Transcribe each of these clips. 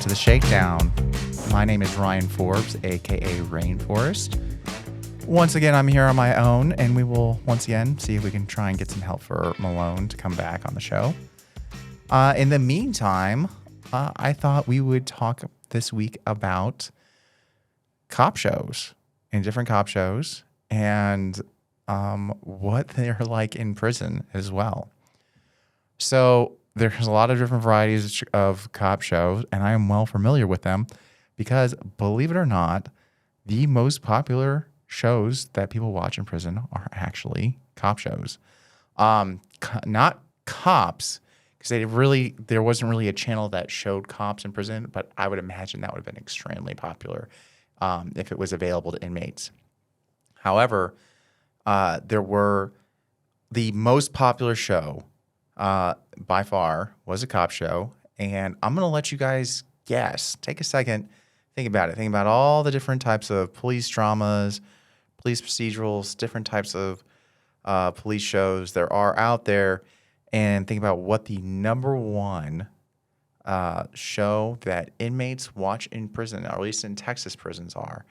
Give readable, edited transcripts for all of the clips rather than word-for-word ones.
to the Shakedown. My name is Ryan Forbes, aka Rainforest. Once again, I'm here on my own, and we will once again see if we can try and get some help for Malone to come back on the show. In the meantime, I thought we would talk this week about cop shows and different cop shows and what they're like in prison as well. So there's a lot of different varieties of cop shows, and I am well familiar with them because, believe it or not, the most popular shows that people watch in prison are actually cop shows. Not cops, because there wasn't really a channel that showed cops in prison, but I would imagine that would have been extremely popular if it was available to inmates. However, there were the most popular show by far was a cop show, and I'm going to let you guys guess. Take a second, think about it. Think about all the different types of police dramas, police procedurals, different types of police shows there are out there, and think about what the number one show that inmates watch in prison, or at least in Texas prisons, are.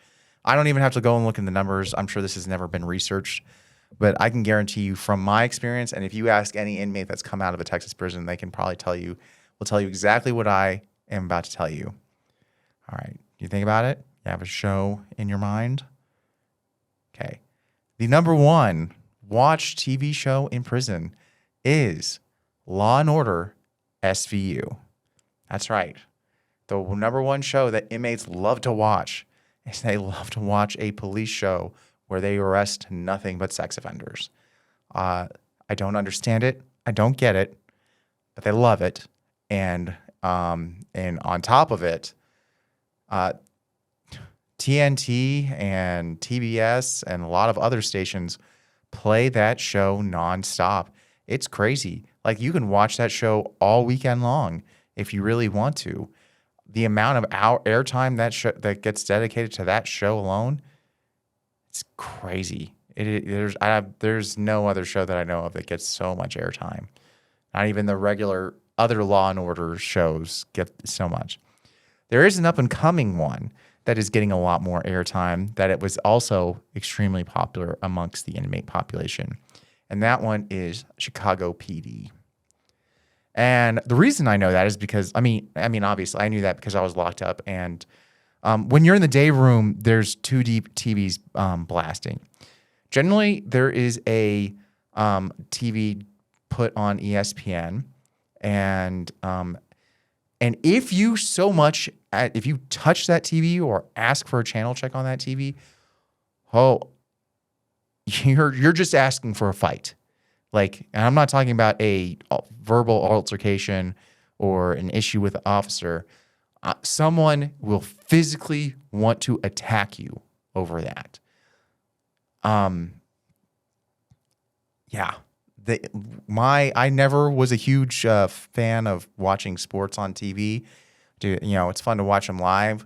I don't even have to go and look in the numbers. I'm sure this has never been researched. But I can guarantee you from my experience, and if you ask any inmate that's come out of a Texas prison, they can probably will tell you exactly what I am about to tell you. All right. You think about it? You have a show in your mind? Okay. The number one watched TV show in prison is Law and Order SVU. That's right. The number one show that inmates love to watch is they love to watch a police show where they arrest nothing but sex offenders. I don't understand it. I don't get it, but they love it. And on top of it, TNT and TBS and a lot of other stations play that show nonstop. It's crazy. Like, you can watch that show all weekend long if you really want to. The amount of airtime that gets dedicated to that show alone, it's crazy. There's no other show that I know of that gets so much airtime. Not even the regular other Law and Order shows get so much. There is an up-and-coming one that is getting a lot more airtime, that it was also extremely popular amongst the inmate population. And that one is Chicago PD. And the reason I know that is because, I mean, obviously, I knew that because I was locked up. And when you're in the day room, there's two deep TVs blasting. Generally, there is a TV put on ESPN, and if you if you touch that TV or ask for a channel check on that TV, you're just asking for a fight. Like, and I'm not talking about a verbal altercation or an issue with the officer. Someone will physically want to attack you over that. I never was a huge fan of watching sports on TV. It's fun to watch them live.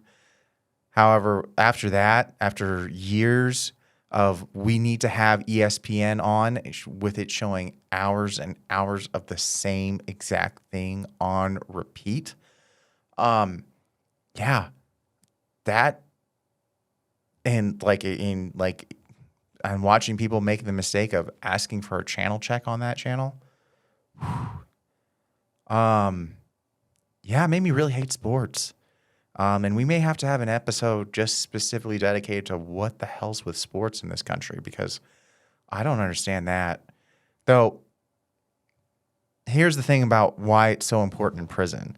However, after years of we need to have ESPN on with it showing hours and hours of the same exact thing on repeat, that and I'm watching people make the mistake of asking for a channel check on that channel. It made me really hate sports. And we may have to have an episode just specifically dedicated to what the hell's with sports in this country, because I don't understand that. Though, here's the thing about why it's so important in prison.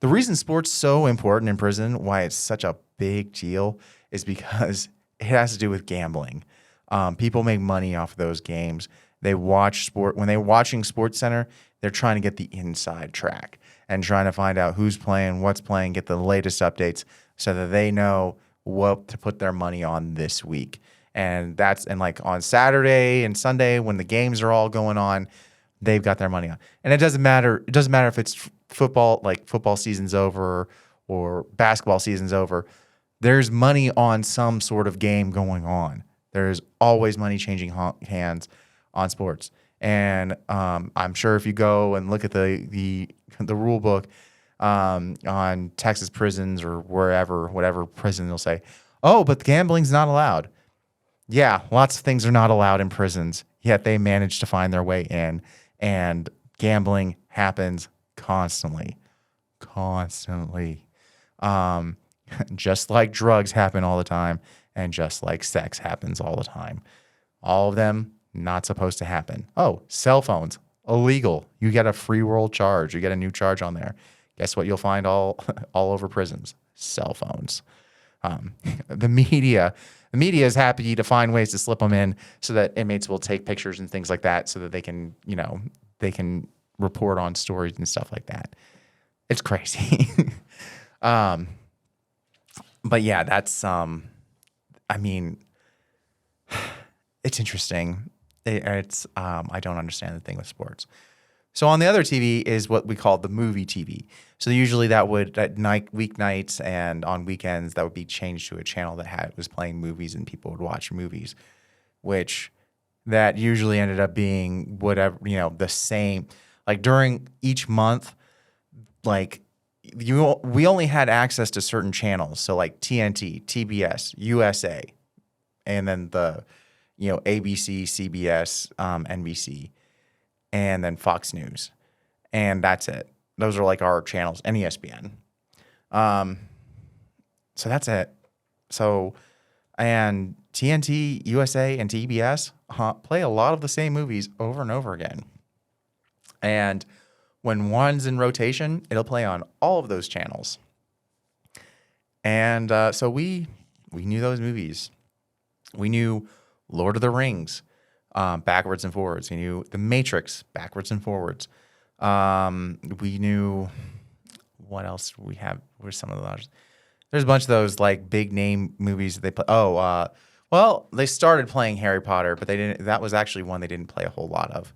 The reason sports is so important in prison, why it's such a big deal, is because it has to do with gambling. People make money off of those games. They watch sport. When they're watching SportsCenter, they're trying to get the inside track and trying to find out who's playing, what's playing, get the latest updates so that they know what to put their money on this week. And like on Saturday and Sunday when the games are all going on, they've got their money on. And it doesn't matter. It doesn't matter if it's football, like football season's over or basketball season's over. There's money on some sort of game going on. There's always money changing hands on sports. And I'm sure if you go and look at the rule book, on Texas prisons or wherever, whatever prison, they'll say, oh, but gambling's not allowed. Yeah, lots of things are not allowed in prisons, yet they manage to find their way in, and gambling happens constantly. Constantly. Just like drugs happen all the time, and just like sex happens all the time. All of them not supposed to happen. Oh, cell phones, illegal. You get a free world charge. You get a new charge on there. Guess what you'll find all over prisons? Cell phones. The media is happy to find ways to slip them in so that inmates will take pictures and things like that so that they can report on stories and stuff like that. It's crazy. But yeah, that's, it's interesting. I don't understand the thing with sports. So on the other TV is what we call the movie TV. So usually that would at night, weeknights and on weekends, that would be changed to a channel that was playing movies and people would watch movies, which that usually ended up being whatever, the same, like during each month, like we only had access to certain channels. So like TNT, TBS, USA, and then the, ABC, CBS, NBC, and then Fox News. And that's it. Those are like our channels, and ESPN. So that's it. So, and TNT, USA, and TBS play a lot of the same movies over and over again. And when one's in rotation, it'll play on all of those channels. And so we knew those movies. We knew Lord of the Rings backwards and forwards. We knew The Matrix backwards and forwards. We knew what else we have. What are some of those? There's a bunch of those like big name movies that they play. Well, they started playing Harry Potter, but they didn't. That was actually one they didn't play a whole lot of.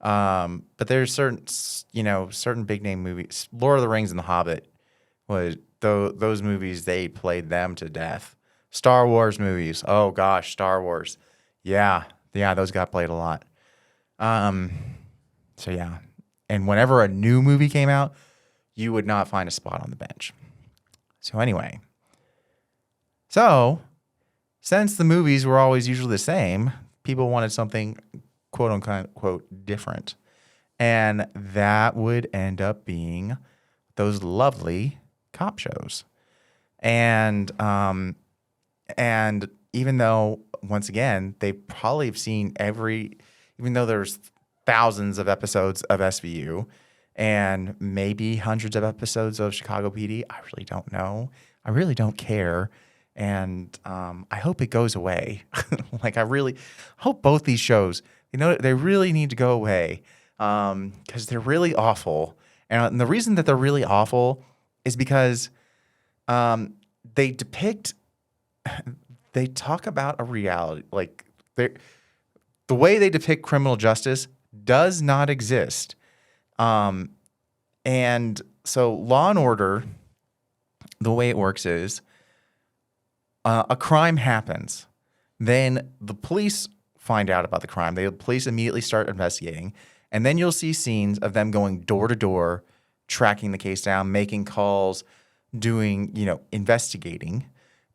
But there's certain big name movies. Lord of the Rings and The Hobbit was those movies. They played them to death. Star Wars movies. Oh gosh, Star Wars. Yeah, those got played a lot. So yeah, and whenever a new movie came out, you would not find a spot on the bench. So anyway, since the movies were always usually the same, people wanted something quote unquote different. And that would end up being those lovely cop shows. And even though, once again, they probably have seen even though there's thousands of episodes of SVU and maybe hundreds of episodes of Chicago PD, I really don't know. I really don't care. And I hope it goes away. Like, I really hope both these shows, they really need to go away because they're really awful. And the reason that they're really awful is because they talk about a reality. Like, the way they depict criminal justice does not exist. And so Law and Order, the way it works is a crime happens. Then the police find out about the crime. The police immediately start investigating. And then you'll see scenes of them going door to door, tracking the case down, making calls, doing, investigating.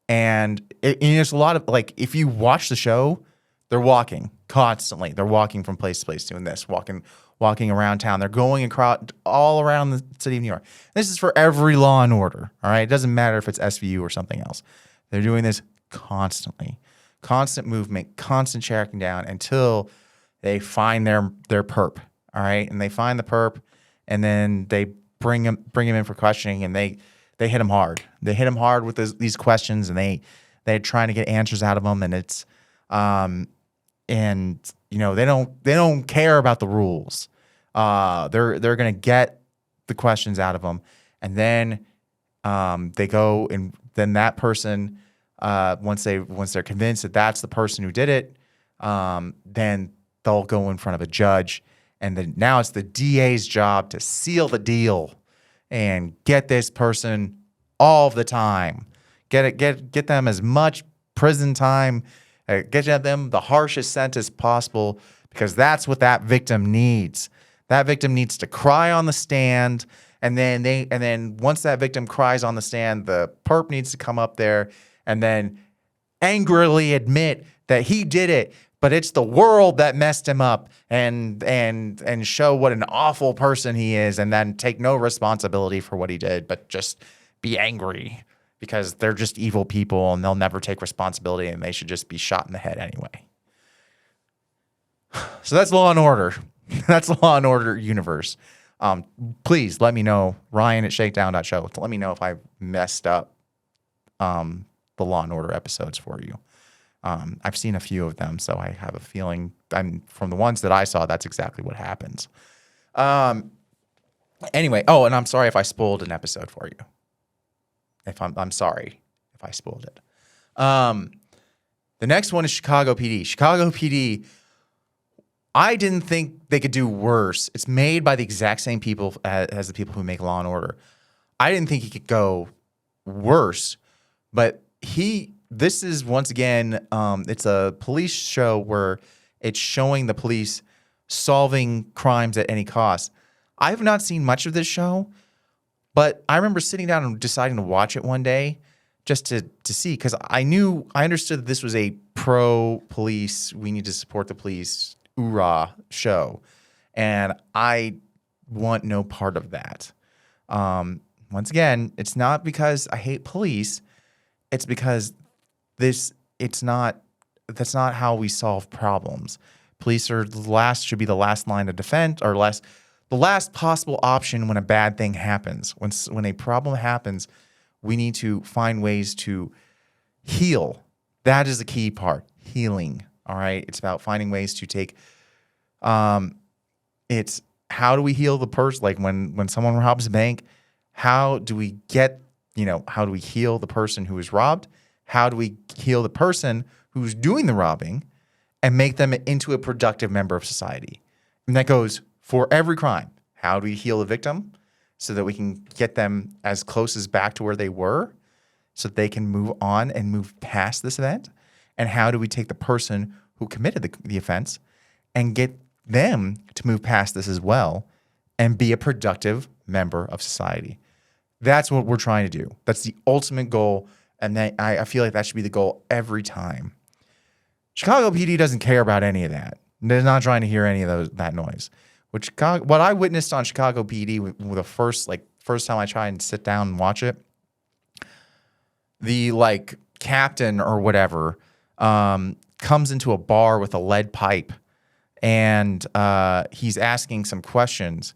And it's a lot of, like, if you watch the show, they're walking constantly. They're walking from place to place doing this, walking around town. They're going across all around the city of New York. This is for every Law and Order, all right? It doesn't matter if it's SVU or something else. They're doing this constantly. Constant movement, constant tracking down until they find their perp, all right? And they find the perp, and then they bring him in for questioning, and they hit him hard. They hit him hard with these questions, and they're trying to get answers out of him, and it's they don't care about the rules. They're gonna get the questions out of them, and then they go, and then that person, once they're convinced that that's the person who did it, then they'll go in front of a judge, and then now it's the DA's job to seal the deal and get this person all the time, get them as much prison time, get them the harshest sentence possible, because that's what that victim needs. That victim needs to cry on the stand And then once that victim cries on the stand, the perp needs to come up there and then angrily admit that he did it, but it's the world that messed him up, and show what an awful person he is, and then take no responsibility for what he did, but just be angry because they're just evil people and they'll never take responsibility and they should just be shot in the head anyway. So that's Law and Order. That's the Law and Order universe. Please let me know, Ryan at shakedown.show. Let me know if I messed up the Law and Order episodes for you. I've seen a few of them, so I have a feeling from the ones that I saw, that's exactly what happens. Anyway, and I'm sorry if I spoiled an episode for you. I'm sorry if I spoiled it. The next one is Chicago PD. Chicago PD, I didn't think they could do worse. It's made by the exact same people as the people who make Law and Order. I didn't think he could go worse, but this is once again, it's a police show where it's showing the police solving crimes at any cost. I have not seen much of this show, but I remember sitting down and deciding to watch it one day just to see, because I understood that this was a pro-police, we need to support the police, hoorah show. And I want no part of that. Once again, it's not because I hate police. It's because that's not how we solve problems. Police should be the last line of defense, or the last possible option when a bad thing happens. When a problem happens, we need to find ways to heal. That is the key part, healing. All right. It's about finding ways to take, it's how do we heal the person? Like when someone robs a bank, how do we heal the person who was robbed? How do we heal the person who's doing the robbing and make them into a productive member of society? And that goes for every crime. How do we heal the victim so that we can get them as close as back to where they were so that they can move on and move past this event? And how do we take the person who committed the offense and get them to move past this as well and be a productive member of society? That's what we're trying to do. That's the ultimate goal. And I feel like that should be the goal every time. Chicago PD doesn't care about any of that. They're not trying to hear any of that noise. What I witnessed on Chicago PD with the first time I tried and sit down and watch it, the captain or whatever comes into a bar with a lead pipe, and he's asking some questions,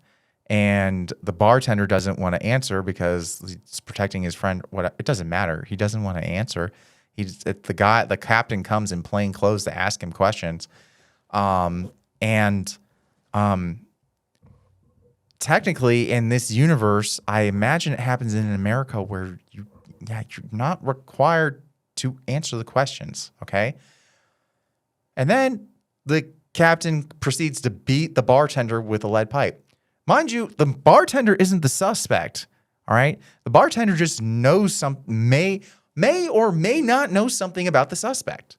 and the bartender doesn't want to answer because he's protecting his friend. It doesn't matter. He doesn't want to answer. The captain comes in plain clothes to ask him questions, technically in this universe, I imagine it happens in America where you're not required to answer the questions. Okay. And then the captain proceeds to beat the bartender with a lead pipe. Mind you, the bartender isn't the suspect. All right. The bartender just knows may or may not know something about the suspect.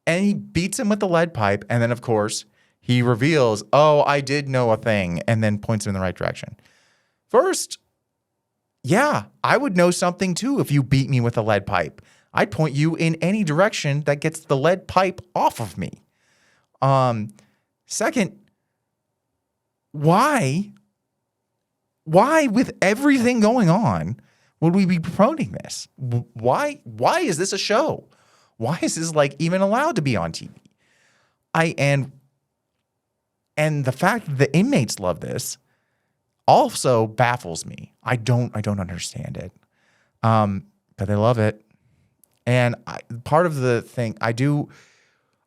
And he beats him with the lead pipe. And then, of course, he reveals, I did know a thing, and then points him in the right direction. First, yeah, I would know something too if you beat me with a lead pipe. I'd point you in any direction that gets the lead pipe off of me. Second, why with everything going on would we be promoting this? Why is this a show? Why is this even allowed to be on TV? And the fact that the inmates love this also baffles me. I don't understand it. But they love it. And part of the thing, I do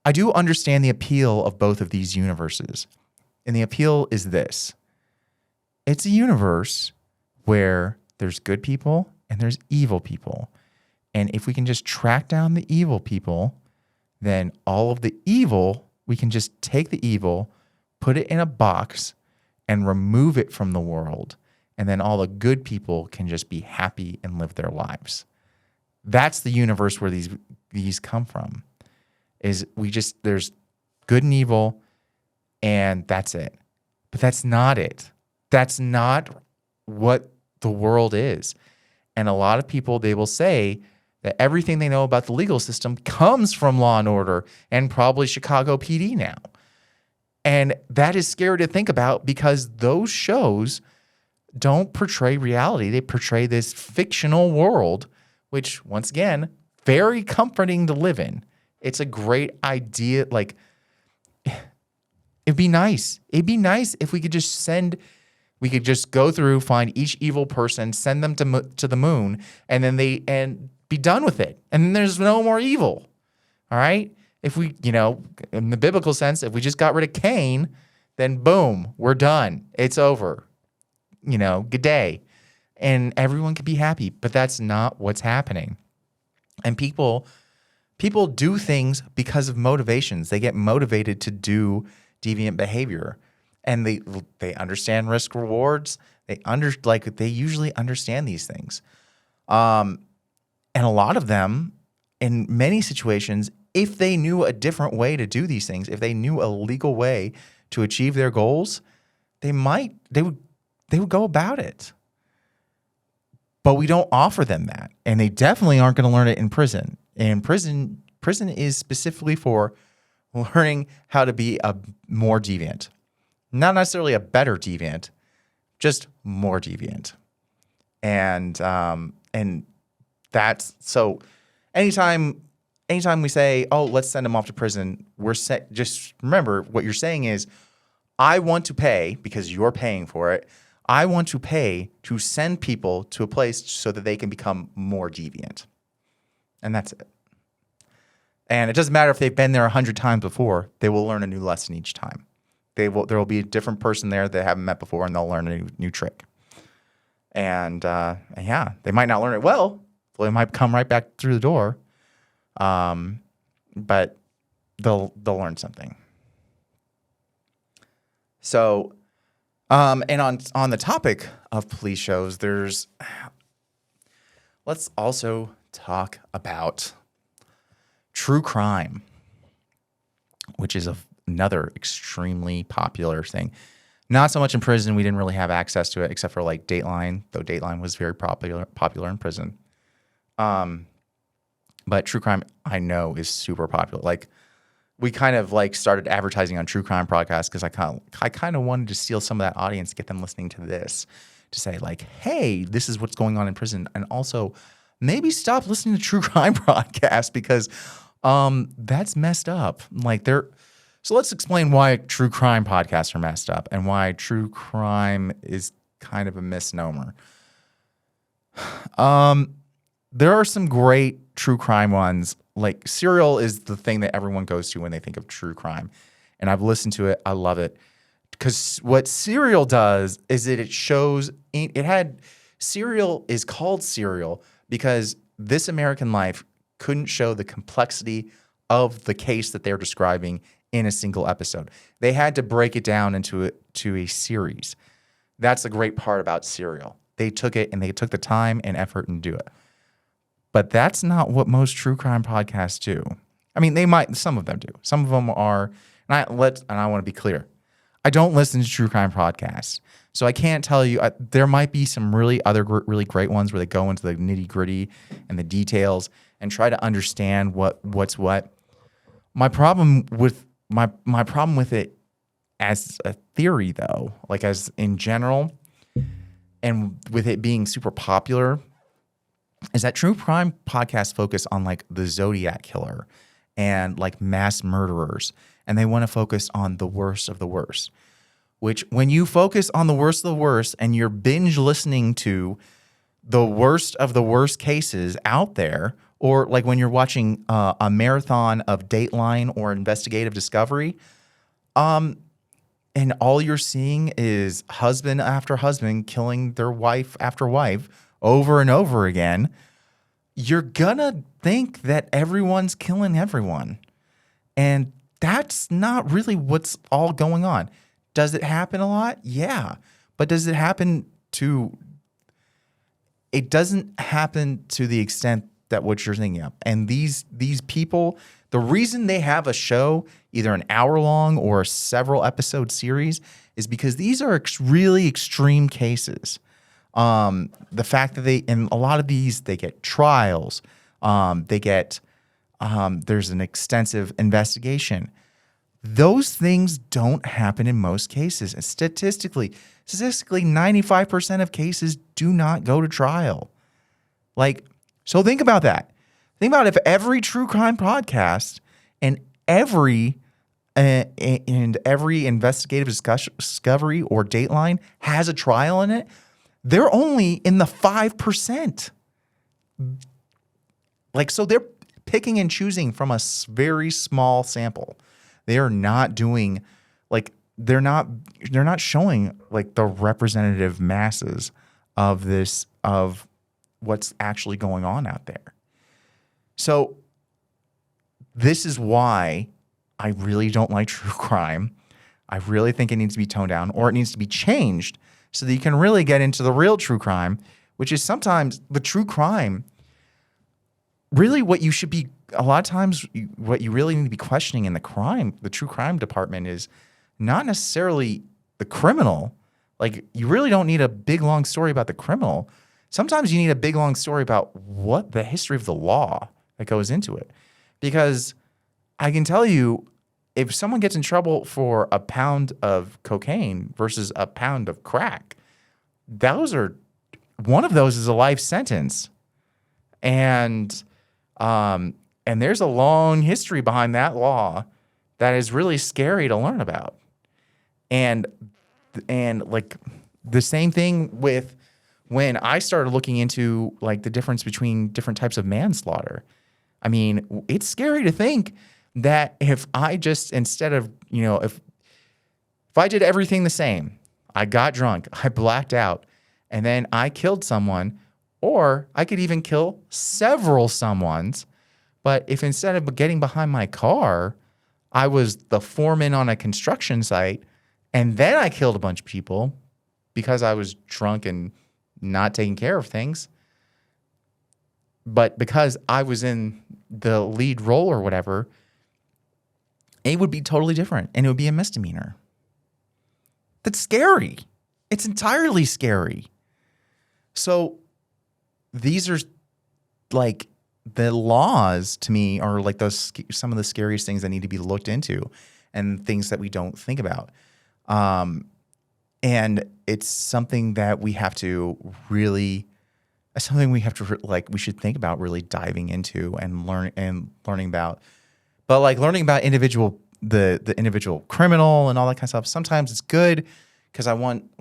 understand the appeal of both of these universes. And the appeal is this. It's a universe where there's good people and there's evil people. And if we can just track down the evil people, then all of the evil, we can just take the evil, put it in a box, and remove it from the world. And then all the good people can just be happy and live their lives. That's the universe where these come from. There's good and evil, and that's it. But that's not it. That's not what the world is. And a lot of people, they will say that everything they know about the legal system comes from Law and Order and probably Chicago PD now. And that is scary to think about because those shows don't portray reality. They portray this fictional world, which, once again, very comforting to live in. It's a great idea. Like, it'd be nice. It'd be nice if we could just go through, find each evil person, send them to the moon, and then and be done with it. And then there's no more evil. All right? If we, in the biblical sense, if we just got rid of Cain, then boom, we're done. It's over. Good day. And everyone could be happy. But that's not what's happening. And people do things because of motivations. They get motivated to do deviant behavior. And they understand risk rewards. They usually understand these things. And a lot of them, in many situations, if they knew a different way to do these things, if they knew a legal way to achieve their goals, they would go about it. But we don't offer them that. And they definitely aren't going to learn it in prison. And prison is specifically for learning how to be a more deviant. Not necessarily a better deviant, just more deviant. And that's so anytime we say, oh, let's send them off to prison, just remember what you're saying is, I want to pay, because you're paying for it, I want to pay to send people to a place so that they can become more deviant. And that's it. And it doesn't matter if they've been there 100 times before, they will learn a new lesson each time. There will be a different person there they haven't met before, and they'll learn a new trick. And they might not learn it well. They might come right back through the door. But they'll learn something. So, and on the topic of police shows, let's also talk about true crime, which is another extremely popular thing. Not so much in prison. We didn't really have access to it except for like Dateline, though Dateline was very popular in prison. But true crime, I know, is super popular. Like, we kind of like started advertising on true crime podcasts because I kind of wanted to steal some of that audience, get them listening to this, to say like, hey, this is what's going on in prison, and also maybe stop listening to true crime podcasts because that's messed up. So let's explain why true crime podcasts are messed up and why true crime is kind of a misnomer. There are some great true crime ones. Like, Serial is the thing that everyone goes to when they think of true crime. And I've listened to it. I love it. Because what Serial does is that it shows Serial is called Serial because This American Life couldn't show the complexity of the case that they're describing in a single episode. They had to break it down into a series. That's the great part about Serial. They took it and they took the time and effort and do it. But that's not what most true crime podcasts do. I mean, some of them do. Some of them are, and I want to be clear. I don't listen to true crime podcasts. So I can't tell you, there might be some really great ones where they go into the nitty gritty and the details and try to understand what's what. My problem with it as a theory, though, like as in general, and with it being super popular, is that true crime podcasts focus on like the Zodiac killer and like mass murderers, and they want to focus on the worst of the worst. Which, when you focus on the worst of the worst and you're binge listening to the worst of the worst cases out there, or like when you're watching a marathon of Dateline or Investigative Discovery, and all you're seeing is husband after husband killing their wife after wife over and over again, you're gonna think that everyone's killing everyone. And that's not really what's all going on. Does it happen a lot? Yeah. But does it happen it doesn't happen to the extent that what you're thinking of. And these people, the reason they have a show, either an hour long or a several episode series, is because these are really extreme cases. The fact that in a lot of these, they get trials. There's an extensive investigation. Those things don't happen in most cases. And statistically, 95% of cases do not go to trial. So think about that. Think about if every true crime podcast and every investigative discovery or Dateline has a trial in it, they're only in the 5%. So they're picking and choosing from a very small sample. They are not doing they're not showing the representative masses of what's actually going on out there. So this is why I really don't like true crime. I really think it needs to be toned down, or it needs to be changed so that you can really get into the real true crime, which is sometimes the true crime. Really what you should be, a lot of times, what you really need to be questioning in the true crime department is not necessarily the criminal. You really don't need a big, long story about the criminal. Sometimes you need a big, long story about what the history of the law that goes into it. Because I can tell you, if someone gets in trouble for a pound of cocaine versus a pound of crack, one of those is a life sentence. And there's a long history behind that law that is really scary to learn about. And the same thing with when I started looking into the difference between different types of manslaughter. I mean, it's scary to think that if I just, instead of, if I did everything the same, I got drunk, I blacked out, and then I killed someone, or I could even kill several someones. But if instead of getting behind my car, I was the foreman on a construction site, and then I killed a bunch of people because I was drunk and not taking care of things, but because I was in the lead role or whatever, it would be totally different, and it would be a misdemeanor. That's scary. It's entirely scary. So these are the laws to me are some of the scariest things that need to be looked into, and things that we don't think about. And it's something that we have to really, we should think about really diving into and learning about. But learning about the individual criminal and all that kind of stuff, sometimes it's good because I want,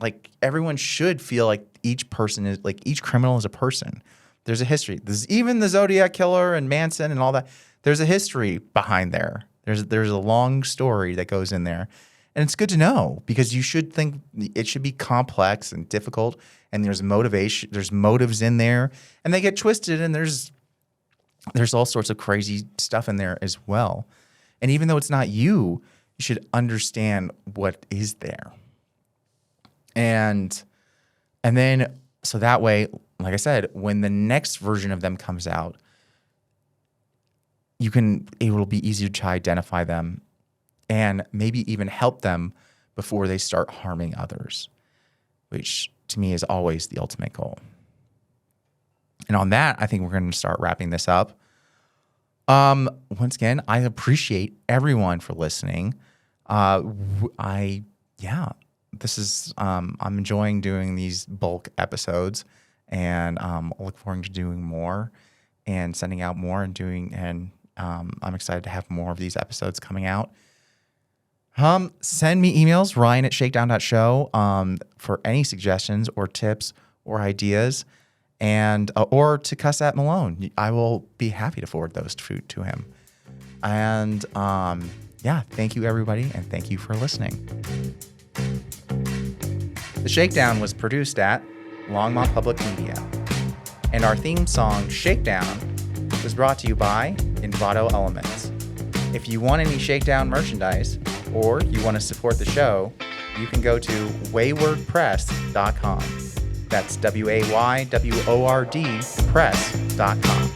everyone should feel like each person is, each criminal is a person. There's a history. There's even the Zodiac Killer and Manson and all that. There's a history behind there. There's a long story that goes in there. And it's good to know, because you should think it should be complex and difficult, and there's motivation, there's motives in there, and they get twisted, and there's all sorts of crazy stuff in there as well. And even though it's not you, you should understand what is there. And then, so that way, like I said, when the next version of them comes out, it will be easier to identify them and maybe even help them before they start harming others, which to me is always the ultimate goal. And on that, I think we're going to start wrapping this up. Once again, I appreciate everyone for listening. This is, I'm enjoying doing these bulk episodes, and I look forward to doing more and sending out more and I'm excited to have more of these episodes coming out. Send me emails, ryan@shakedown.show, for any suggestions or tips or ideas, and or to cuss at Malone. I will be happy to forward those to him. And thank you everybody, and thank you for listening. The Shakedown was produced at Longmont Public Media, and our theme song Shakedown was brought to you by Envato Elements. If you want any Shakedown merchandise, or you want to support the show, you can go to waywordpress.com. That's WAYWORD press.com.